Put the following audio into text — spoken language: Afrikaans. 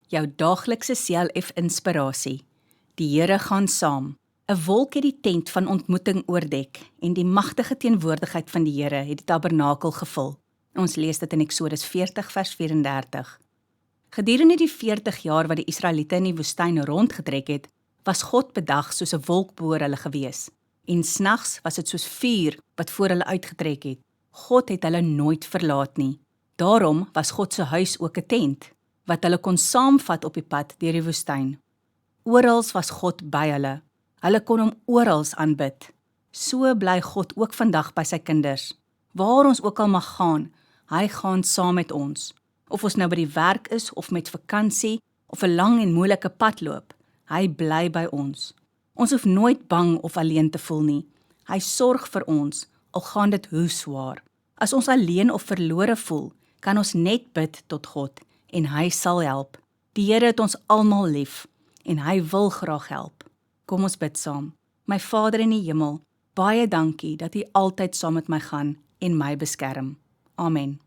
Jou daaglikse CLF inspirasie. Die Here gaan saam. 'n Wolk het die tent van ontmoeting oordek en die magtige teenwoordigheid van die Here het die tabernakel gevul. Ons lees dit in Eksodus 40 vers 34. Gedurende die 40 jaar wat die Israeliete in die woestyn rondgetrek het, was God bedag soos 'n wolk bo hulle gewees. En snags was dit soos vuur wat voor hulle uitgetrek het. God het hulle nooit verlaat nie. Daarom was God se huis ook 'n tent, wat hulle kon saamvat op die pad deur die woestyn. Orals was God by hulle. Hulle kon hom orals aanbid. So bly God ook vandag by sy kinders. Waar ons ook al mag gaan, hy gaan saam met ons. Of ons nou by die werk is, of met vakansie, of 'n lang en moeilike pad loop, hy bly by ons. Ons hoef nooit bang of alleen te voel nie. Hy sorg vir ons, al gaan dit hoe swaar. As ons alleen of verlore voel, kan ons net bid tot God, en hy sal help. Die Here het ons almal lief, en hy wil graag help. Kom ons bid saam. My Vader in die hemel, baie dankie dat U altyd saam met my gaan en my beskerm. Amen.